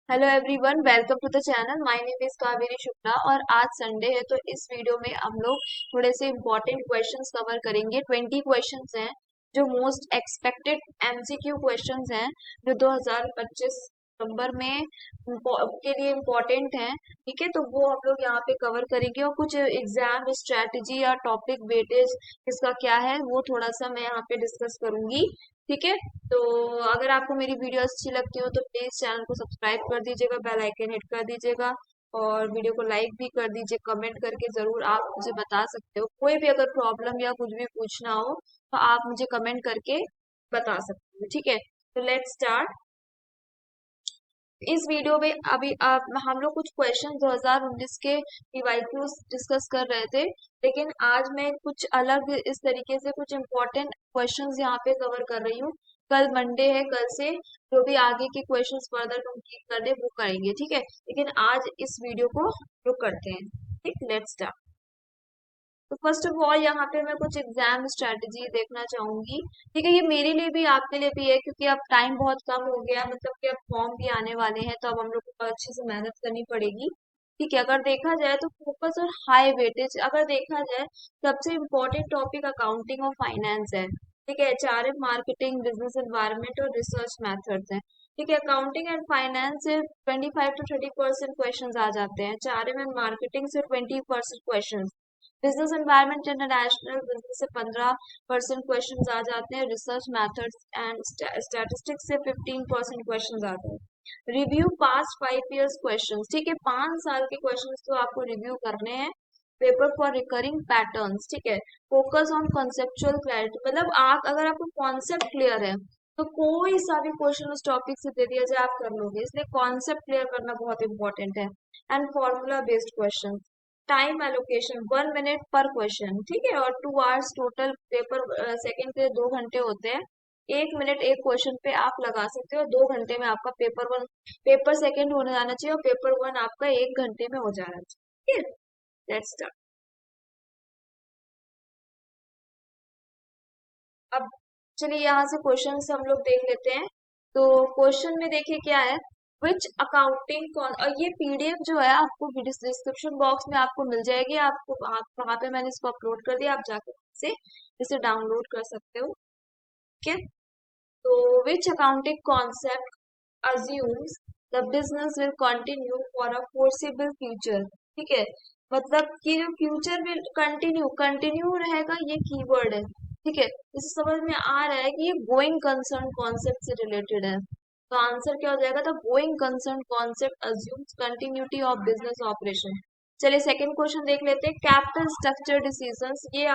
Hello everyone, welcome to the channel. My name is Kaveri Shukla और आज Sunday है तो इस वीडियो में हम लोग थोड़े से इम्पोर्टेंट क्वेश्चंस कवर करेंगे। 20 क्वेश्चंस हैं जो मोस्ट एक्सपेक्टेड एमसीक्यू क्वेश्चंस हैं जो 2025 नवंबर में के लिए इम्पोर्टेंट हैं। ठीक है, तो वो हम लोग यहाँ पे कवर करेंगे और कुछ एग्जाम स्ट्रेटजी या टॉपिक वेटेज इसका क्या है वो थोड़ा सा मैं यहाँ पे डिस्कस करूंगी। ठीक है, तो अगर आपको मेरी वीडियो अच्छी लगती हो तो प्लीज चैनल को सब्सक्राइब कर दीजिएगा, बेल आइकन हिट कर दीजिएगा और वीडियो को लाइक भी कर दीजिए। कमेंट करके जरूर आप मुझे बता सकते हो, कोई भी अगर प्रॉब्लम या कुछ भी पूछना हो तो आप मुझे कमेंट करके बता सकते हो। ठीक है, तो लेट्स स्टार्ट। इस वीडियो में अभी आप हम लोग कुछ क्वेश्चन 2019 के पीवाईक्यूज डिस्कस कर रहे थे, लेकिन आज मैं कुछ अलग इस तरीके से कुछ इम्पोर्टेंट क्वेश्चंस यहाँ पे कवर कर रही हूँ। कल मंडे है, कल से जो भी आगे के क्वेश्चंस फर्दर कंप्लीट करने वो करेंगे। ठीक है, लेकिन आज इस वीडियो को रुक करते हैं। ठीक, लेट्स स्टार्ट। तो फर्स्ट ऑफ ऑल यहाँ पे मैं कुछ एग्जाम स्ट्रेटजी देखना चाहूंगी। ठीक है, ये मेरे लिए भी आपके लिए भी है क्योंकि अब टाइम बहुत कम हो गया, मतलब कि अब फॉर्म भी आने वाले हैं तो अब हम लोग को अच्छे से मेहनत करनी पड़ेगी। ठीक है, अगर देखा जाए तो फोकस और हाई वेटेज अगर देखा जाए, सबसे इम्पोर्टेंट टॉपिक अकाउंटिंग और फाइनेंस है। ठीक है, एचआरएम, मार्केटिंग, बिजनेस एनवायरनमेंट और रिसर्च मेथड्स हैं। ठीक है, अकाउंटिंग एंड फाइनेंस से 25 to 30% क्वेश्चन आ जाते हैं, एचआरएम एंड मार्केटिंग से 20% question, business environment international business से 15% क्वेश्चन आ जाते हैं, रिसर्च मेथड्स एंड स्टैटिस्टिक्स से 15% क्वेश्चन आते हैं। Review past 5 years question. ठीक है, 5 साल के क्वेश्चन तो आपको रिव्यू करने हैं। Paper for recurring patterns. ठीक है, फोकस ऑन कॉन्सेप्चुअल क्लैरिटी, मतलब आप अगर आपको कॉन्सेप्ट क्लियर है तो कोई सा भी क्वेश्चन उस टॉपिक से दे दिया जाए आप कर लोगे, इसलिए कॉन्सेप्ट क्लियर करना बहुत इंपॉर्टेंट है। And formula based question. Time allocation 1 minute पर क्वेश्चन। ठीक है, और 2 hours टोटल पेपर सेकंड के 2 घंटे होते हैं। 1 मिनट एक क्वेश्चन पे आप लगा सकते हो, 2 घंटे में आपका पेपर सेकंड होने जाना चाहिए और पेपर वन आपका 1 घंटे में हो जाना चाहिए। ठीक है, लेट्स स्टार्ट। अब चलिए यहाँ से क्वेश्चन हम लोग देख लेते हैं। तो क्वेश्चन में देखिए क्या है, विच अकाउंटिंग कौन, और ये पीडीएफ जो है आपको डिस्क्रिप्शन बॉक्स में आपको मिल जाएगी। आपको वहां पे मैंने इसको अपलोड कर दिया, आप जाकर से इसे डाउनलोड कर सकते हो। ठीक है, तो which accounting concept assumes the business will continue for a foreseeable future। ठीक है, मतलब कि जो फ्यूचर में कंटिन्यू कंटिन्यू रहेगा, ये कीवर्ड है। ठीक है, इसे समझ में आ रहा है कि ये गोइंग कंसर्न कॉन्सेप्ट से रिलेटेड है, तो आंसर क्या हो जाएगा, the going concern concept assumes continuity of business operation. चलिए सेकंड क्वेश्चन देख लेते हैं, कैपिटल स्ट्रक्चर डिसीजंस। ये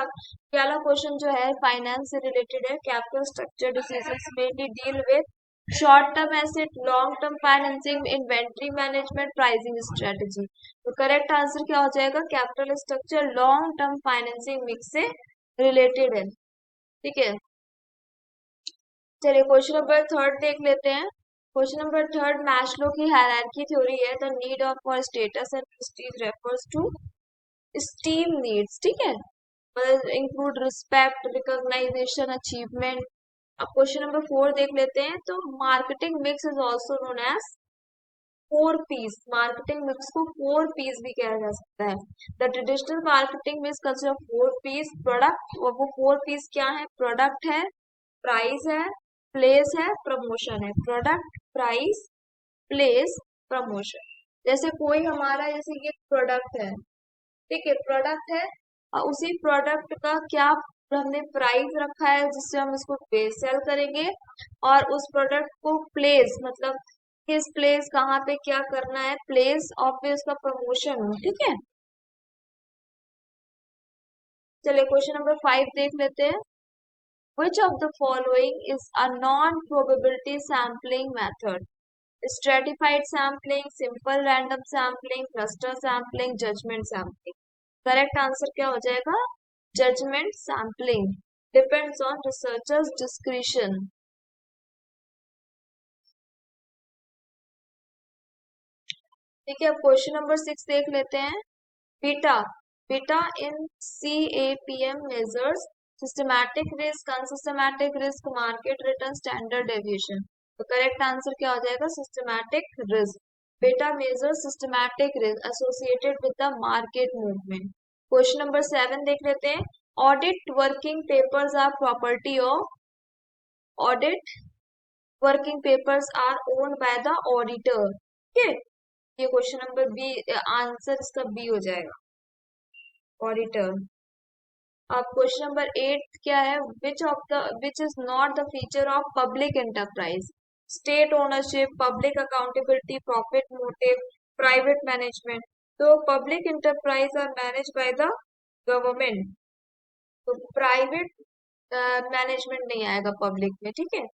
पहला क्वेश्चन जो है फाइनेंस से रिलेटेड है। Capital structure decisions mainly deal with short term asset, long term financing, inventory management, pricing strategy. तो करेक्ट आंसर क्या हो जाएगा, capital structure long term financing mix से रिलेटेड है। ठीक है, चलिए क्वेश्चन नंबर थर्ड देख लेते हैं। क्वेश्चन नंबर थर्ड, मैस्लो की हायरार्की थ्योरी है, the need of for status and prestige refers to esteem needs. ठीक है, इंक्लूड रिस्पेक्ट, रिकॉग्नाइजेशन, अचीवमेंट। अब क्वेश्चन नंबर फोर देख लेते हैं। तो marketing mix is also known as 4 Ps। Marketing mix को 4 Ps भी कहा जा सकता है। The traditional marketing mix consist of 4 Ps। Product, और वो 4 Ps क्या है, प्रोडक्ट है, प्राइस है, प्लेस है, प्रमोशन है। Product, price, place, promotion. जैसे कोई हमारा जैसे ये प्रोडक्ट है, ठीक है, प्रोडक्ट है और उसी प्रोडक्ट का क्या हमने प्राइस रखा है जिससे हम इसको सेल करेंगे, और उस प्रोडक्ट को प्लेस, मतलब किस प्लेस, कहाँ पे क्या करना है, प्लेस और फिर उसका प्रमोशन हो। ठीक है, चलिए क्वेश्चन नंबर 5 देख लेते हैं। Which of the following is a non-probability sampling method? Stratified sampling, simple random sampling, cluster sampling, judgment sampling। Correct answer क्या हो जाएगा, judgement sampling, depends on researchers discretion. ठीक है, अब क्वेश्चन नंबर 6 देख लेते हैं। Beta, beta in CAPM measures systematic risk, unsystematic risk, market return, standard deviation. तो करेक्ट आंसर क्या हो जाएगा, systematic risk. Beta measure systematic risk associated with the market movement. Question number 7 देख लेते हैं। Audit working papers are property of audit working papers are owned by the auditor. ठीक है, ये क्वेश्चन नंबर बी, आंसर इसका B हो जाएगा, auditor. अब क्वेश्चन नंबर 8 क्या है, which is not the feature of public enterprise, state ownership, public accountability, profit motive, private management. तो public enterprise are manage by the government, तो private management नहीं आएगा पब्लिक में। ठीक है,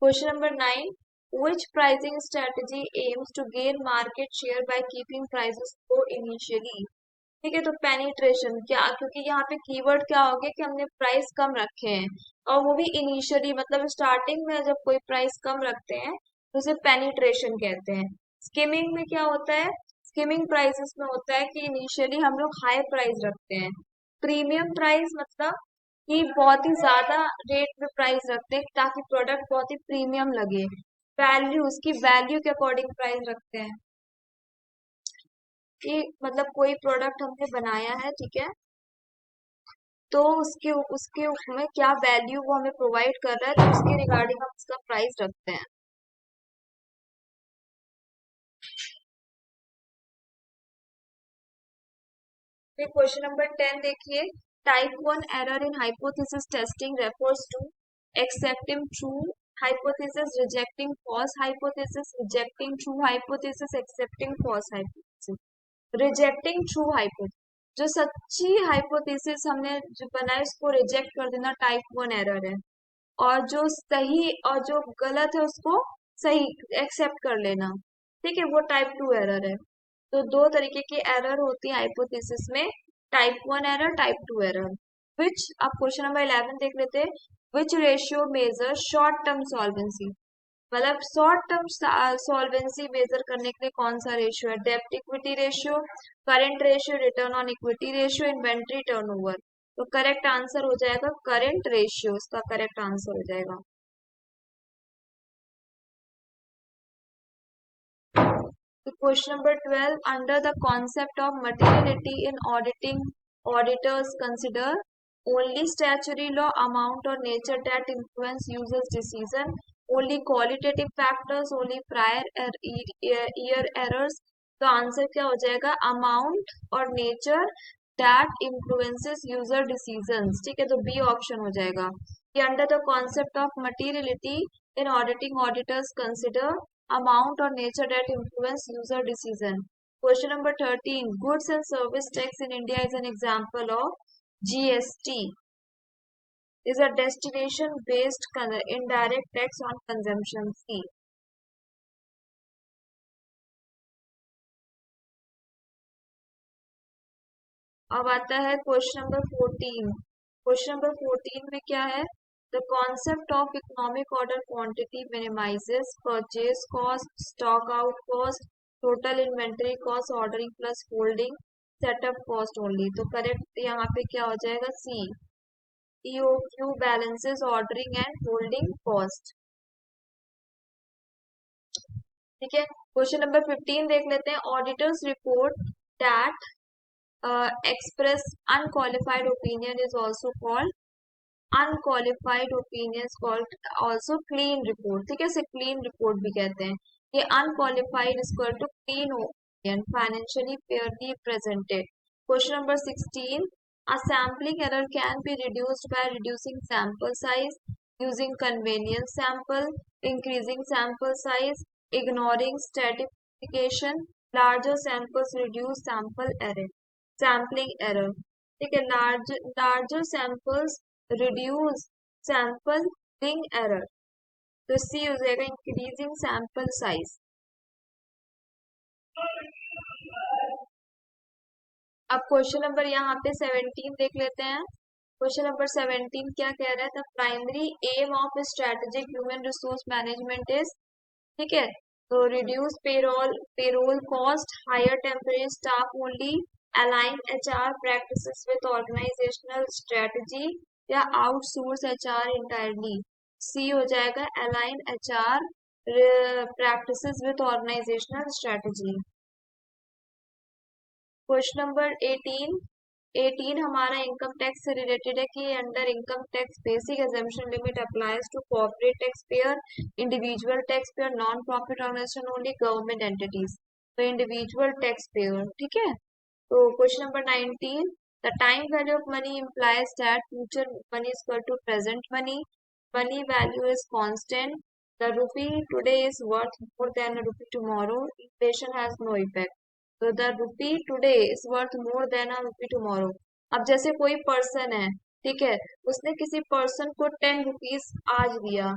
question number 9, which pricing strategy aims to gain market share by keeping prices low initially। ठीक है, तो पेनिट्रेशन क्या, क्योंकि यहाँ पे कीवर्ड क्या हो गया कि हमने प्राइस कम रखे हैं, और वो भी इनिशियली, मतलब स्टार्टिंग में जब कोई प्राइस कम रखते हैं तो उसे पेनिट्रेशन कहते हैं। स्किमिंग में क्या होता है, स्किमिंग प्राइसेस में होता है कि इनिशियली हम लोग हाई प्राइस रखते हैं। प्रीमियम प्राइस मतलब कि बहुत ही ज्यादा रेट पे प्राइस रखते हैं ताकि प्रोडक्ट बहुत ही प्रीमियम लगे। वैल्यू, उसकी वैल्यू के अकॉर्डिंग प्राइस रखते हैं कि मतलब कोई प्रोडक्ट हमने बनाया है, ठीक है, तो उसके उसके में क्या वैल्यू वो हमें प्रोवाइड कर रहा है, तो उसके रिगार्डिंग हम उसका प्राइस रखते हैं। फिर क्वेश्चन नंबर 10 देखिए। Type 1 error in hypothesis testing refers to accepting true hypothesis, rejecting false hypothesis, rejecting true hypothesis, accepting false hypothesis. Rejecting true hypothesis, जो सच्ची हाइपोथेसिस हमने जो बनाई उसको रिजेक्ट कर देना, टाइप 1 एरर है। और जो सही और जो गलत है उसको सही एक्सेप्ट कर लेना, ठीक है, वो टाइप 2 एरर है। तो दो तरीके की एरर होती है हाइपोथेसिस में, type 1 error, type 2 error. Which, अब क्वेश्चन नंबर 11 देख लेते हैं। Which ratio measure short term solvency, मतलब शॉर्ट टर्म सॉल्वेंसी मेजर करने के लिए कौन सा रेशियो है, डेब्ट equity ratio, current ratio, return on equity ratio, inventory turnover. तो करेक्ट आंसर हो जाएगा करंट रेशियो, इसका करेक्ट आंसर हो जाएगा। तो question number 12, under the concept of materiality in auditing, auditors consider only statutory law, amount और nature that influence users decision, only qualitative factors, only prior year errors. तो answer क्या हो जाएगा, amount और nature that influences user decisions. ठीक है, तो B option हो जाएगा कि under the concept of materiality in auditing, auditors consider amount or nature that influence user decision। Question number 13, goods and service tax in India is an example of GST, is a destination based indirect tax on consumption। C। अब आता है question number 14। Question number 14 में क्या है, the concept of economic order quantity minimizes purchase cost, stock out cost, total inventory cost, ordering plus holding, setup cost only. तो correct यहाँ पे क्या हो जाएगा, C, EOQ balances ordering and holding cost. ठीक है, क्वेश्चन नंबर 15 देख लेते हैं। Auditors report that express unqualified opinion is also called unqualified opinion is called also clean report। ठीक है, इसे clean report भी कहते हैं। ये unqualified is equal to clean opinion, financially fairly presented। Question number 16, a sampling error can be reduced by reducing sample size, using convenience sample, increasing sample size, ignoring stratification, larger samples reduce sample error, sampling error. ठीक है, larger samples reduce sampling error, तो सी हो जाएगा increasing sample size. अब question number यहाँ पे 17 देख लेते हैं। क्वेश्चन नंबर 17 क्या कह रहा है, the primary aim of strategic human resource management is, ठीक है, तो reduce payroll cost, hire temporary staff only, align HR practices with organisational strategy, या आउटसोर्स एचआर इंटायरली। सी हो जाएगा align HR practices with organizational strategy. Question number 18 हमारा income tax से related है कि under income tax basic exemption limit applies to corporate tax payer, individual tax payer, non profit organisation, only government entities. तो individual tax pair, ठीक है। तो question number 19, the time value of money implies that future money is equal to present money. Money value is constant. The rupee today is worth more than a rupee tomorrow. Inflation has no effect. तो the rupee today is worth more than a rupee tomorrow. अब जैसे कोई person है, ठीक है, उसने किसी person को 10 रुपीज आज दिया,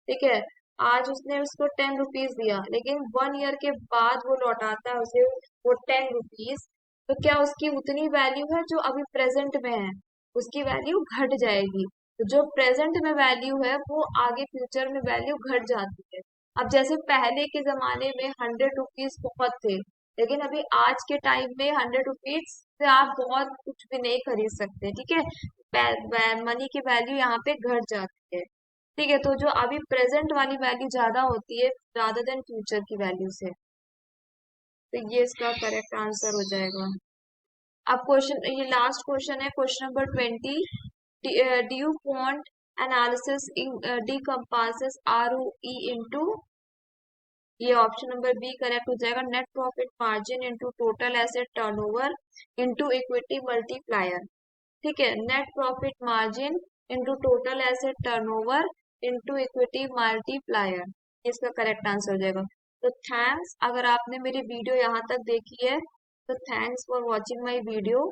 ठीक है, आज उसने उसको 10 रुपीज दिया, लेकिन 1 ईयर के बाद वो लौटाता है उसे वो 10 रुपीज। तो क्या उसकी उतनी वैल्यू है जो अभी प्रेजेंट में है? उसकी वैल्यू घट जाएगी। तो जो प्रेजेंट में वैल्यू है वो आगे फ्यूचर में वैल्यू घट जाती है। अब जैसे पहले के जमाने में 100 रुपीज बहुत थे, लेकिन अभी आज के टाइम में 100 रुपीज से आप बहुत कुछ भी नहीं खरीद सकते, ठीक है। मनी की वैल्यू यहाँ पे घट जाती है, ठीक है। तो जो अभी प्रेजेंट वाली वैल्यू ज्यादा होती है rather देन फ्यूचर की वैल्यू से। तो ये इसका करेक्ट आंसर हो जाएगा। अब क्वेश्चन, ये लास्ट क्वेश्चन है, question number 20, DuPont analysis decomposes ROE into, ये ऑप्शन नंबर बी करेक्ट हो जाएगा, net profit margin into total asset turnover into equity multiplier. ठीक है, net profit margin into total asset turnover into equity multiplier, इसका correct answer हो जाएगा। तो thanks, अगर आपने मेरी वीडियो यहाँ तक देखी है तो thanks for watching my video.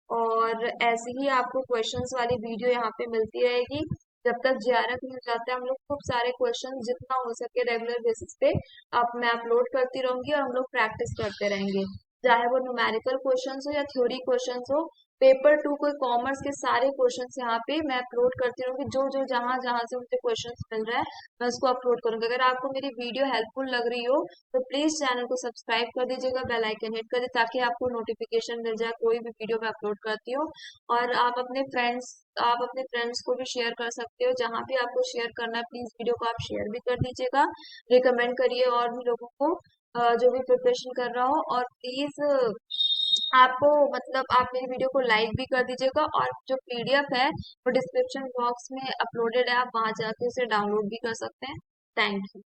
और ऐसे ही आपको क्वेश्चंस वाली वीडियो यहाँ पे मिलती रहेगी जब तक JRF मिल जाता है। हम लोग खूब सारे क्वेश्चन जितना हो सके रेगुलर बेसिस पे अब मैं अपलोड करती रहूंगी और हम लोग प्रैक्टिस करते रहेंगे, चाहे वो न्यूमेरिकल क्वेश्चंस हो या थ्योरी क्वेश्चंस हो। पेपर 2 कोई कॉमर्स के सारे क्वेश्चंस यहाँ पे मैं अपलोड करती रहूंगी, जो जो जहां जहां से मुझे क्वेश्चंस मिल रहा है मैं उसको अपलोड करूंगी। अगर आपको मेरी वीडियो हेल्पफुल लग रही हो तो प्लीज चैनल को सब्सक्राइब कर दीजिएगा, बेल आइकन हिट कर दीजिए ताकि आपको नोटिफिकेशन मिल जाए कोई भी वीडियो मैं अपलोड करती हूँ। और आप अपने फ्रेंड्स को भी शेयर कर सकते हो, जहां भी आपको शेयर करना है प्लीज वीडियो को आप शेयर भी कर दीजिएगा, रिकमेंड करिए और भी लोगों को जो भी प्रिपरेशन कर रहा हो। और प्लीज आपको मतलब आप मेरी वीडियो को लाइक भी कर दीजिएगा, और जो PDF है वो डिस्क्रिप्शन बॉक्स में अपलोडेड है, आप वहां जाके उसे डाउनलोड भी कर सकते हैं। Thank you.